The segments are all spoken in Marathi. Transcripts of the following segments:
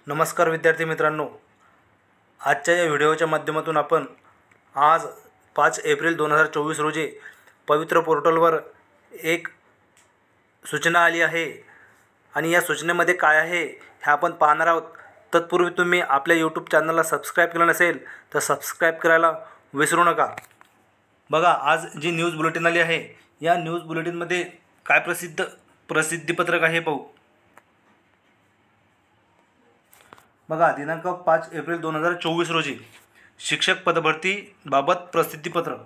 नमस्कार विद्यार्थी मित्रांनो, आजच्या या व्हिडिओच्या माध्यमातून आपण आज 5 एप्रिल 2024 रोजी पवित्र पोर्टलवर एक सूचना आली आहे आणि या सूचनेमध्ये काय आहे हे आपण पाहणार आहोत। तत्पूर्वी तुम्ही आपल्या YouTube चॅनलला सबस्क्राइब केलं नसेल तर सबस्क्राइब करायला विसरू नका। बघा, आज जी न्यूज बुलेटिन आली आहे या न्यूज बुलेटिनमध्ये काय प्रसिद्धीपत्रक आहे पाहू। बघा, दिनांक 5 एप्रिल 2024 रोजी शिक्षक पदभरती बाबत प्रसिद्धीपत्रक।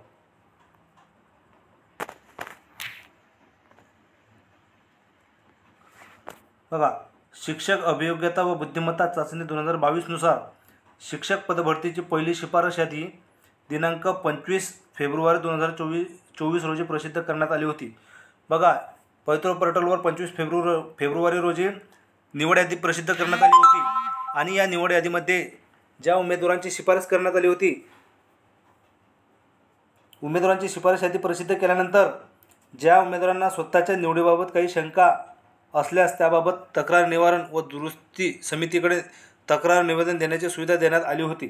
बघा, शिक्षक अभियोग्यता व बुद्धिमत्ता चाचणी 2022 नुसार शिक्षक पदभरतीची पहिली शिफारस यादी दिनांक 25 फेब्रुवारी 2024 रोजी प्रसिद्ध करण्यात आली होती। बघा, पवित्र पोर्टलवर 25 फेब्रुवारी रोजी निवड यादी प्रसिद्ध करण्यात आली होती आणि या निवड यादीमध्ये ज्या उमेदवारांची शिफारस करण्यात आली होती, उमेदवारांची शिफारस यादी प्रसिद्ध केल्यानंतर ज्या उमेदवारांना स्वतःच्या निवडीबाबत काही शंका असल्यास त्याबाबत तक्रार निवारण व दुरुस्ती समितीकडे तक्रार निवेदन देण्याची सुविधा देण्यात आली होती।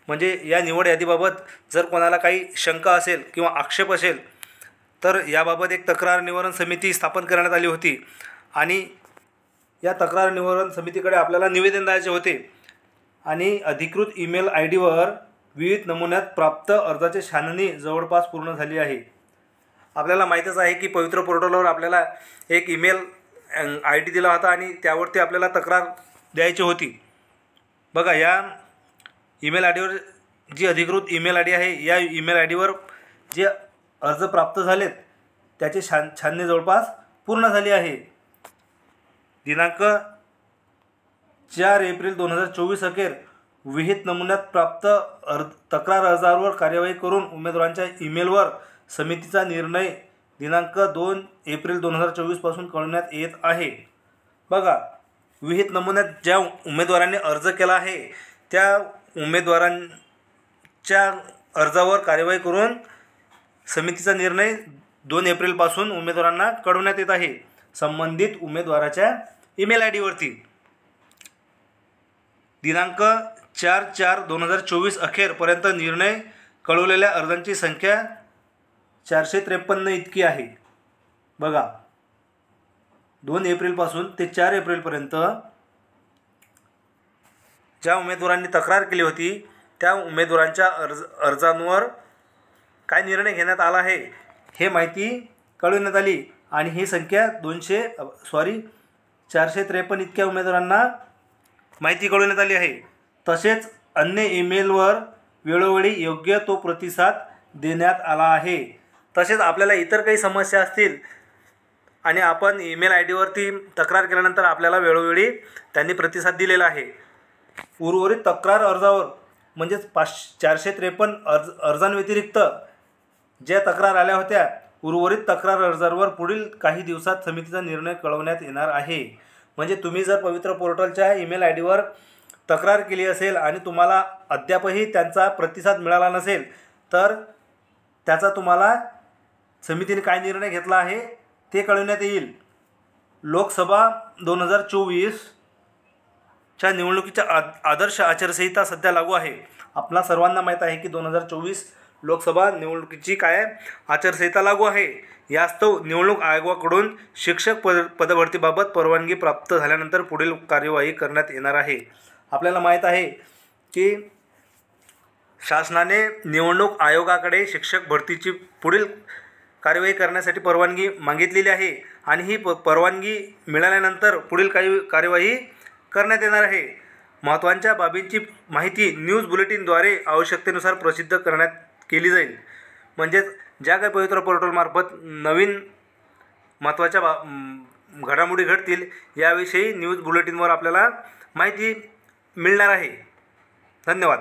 म्हणजे या निवड यादीबाबत जर कोणाला काही शंका असेल किंवा आक्षेप असेल तर याबाबत एक तक्रार निवारण समिती स्थापन करण्यात आली होती आणि या तक्रार निवारण समितीकडे आपल्याला निवेदन द्यायचे होते आणि अधिकृत ईमेल आयडीवर विविध नमुन्यात प्राप्त अर्जाची छाननी जवळपास पूर्ण झाली आहे। आपल्याला माहीतच आहे की पवित्र पोर्टलवर आपल्याला एक ईमेल आयडी दिला होता आणि त्यावरती आपल्याला तक्रार द्यायची होती। बघा, या ईमेल आयडीवर जी अधिकृत ईमेल आयडी आहे या ईमेल आयडीवर जे अर्ज प्राप्त झालेत त्याची छाननी जवळपास पूर्ण झाली आहे। दिनांक 4 एप्रिल 2024 अखेर विहित नमुन्यात प्राप्त तक्रार अर्जावर कार्यवाही करून उमेदवारांच्या ईमेलवर समितीचा निर्णय दिनांक 2 एप्रिल 2024 पासून कळवण्यात येत आहे। बघा, विहित नमुन्यात ज्या उमेदवारांनी अर्ज केला आहे त्या उमेदवारांच्या अर्जावर कार्यवाही करून समितीचा निर्णय 2 एप्रिल पासून उमेदवारांना कळवण्यात येत आहे संबंधित उमेदवाराच्या ईमेल आयडीवरती। दिनांक 4/4/2024 अखेरपर्यंत निर्णय कळवलेल्या अर्जांची संख्या 453 इतकी आहे। बघा, 2 एप्रिलपासून ते 4 एप्रिलपर्यंत ज्या उमेदवारांनी तक्रार केली होती त्या उमेदवारांच्या अर्जांवर काय निर्णय घेण्यात आला आहे हे माहिती कळवण्यात आली आणि ही संख्या 453 इतक्या उमेदवारांना माहिती कळवण्यात आली आहे। तसेच अन्य ईमेलवर वेळोवेळी योग्य तो प्रतिसाद देण्यात आला आहे। तसेच आपल्याला इतर काही समस्या असतील आणि आपण ईमेल आयडीवरती तक्रार केल्यानंतर आपल्याला वेळोवेळी त्यांनी प्रतिसाद दिलेला आहे। उर्वरित तक्रार अर्जावर म्हणजेच 453 अर्जांव्यतिरिक्त ज्या तक्रार आल्या होत्या उर्वरित तक्रार अर्जावर पुढील काही दिवसात समितीचा निर्णय कळवण्यात येणार आहे। म्हणजे तुम्ही जर पवित्र पोर्टलच्या ईमेल आयडीवर तक्रार केली असेल आणि तुम्हाला अद्यापही त्यांचा प्रतिसाद मिळाला नसेल तर त्याचा तुम्हाला समितीने काय निर्णय घेतला आहे ते कळवण्यात येईल। लोकसभा 2024 च्या निवडणुकीच्या आदर्श आचारसंहिता सध्या लागू आहे। आपल्या सर्वांना माहीत आहे की 2024 लोकसभा निवडणुकीची काय आचारसंहिता लागू आहे। यास्तव निवडणूक आयोगाकडून शिक्षक पदभरतीबाबत परवानगी प्राप्त झाल्यानंतर पुढील कार्यवाही करण्यात येणार आहे। आपल्याला माहीत आहे की शासनाने निवडणूक आयोगाकडे शिक्षक भरतीची पुढील कार्यवाही करण्यासाठी परवानगी मागितलेली आहे आणि ही परवानगी मिळाल्यानंतर पुढील कार्यवाही करण्यात येणार आहे। महत्त्वाच्या बाबींची माहिती न्यूज बुलेटिनद्वारे आवश्यकतेनुसार प्रसिद्ध करण्यात केली जाईल। म्हणजेच ज्या काही पवित्र पोर्टलमार्फत नवीन महत्त्वाच्या घडामोडी घडतील याविषयी न्यूज बुलेटिनवर आपल्याला माहिती मिळणार आहे। धन्यवाद।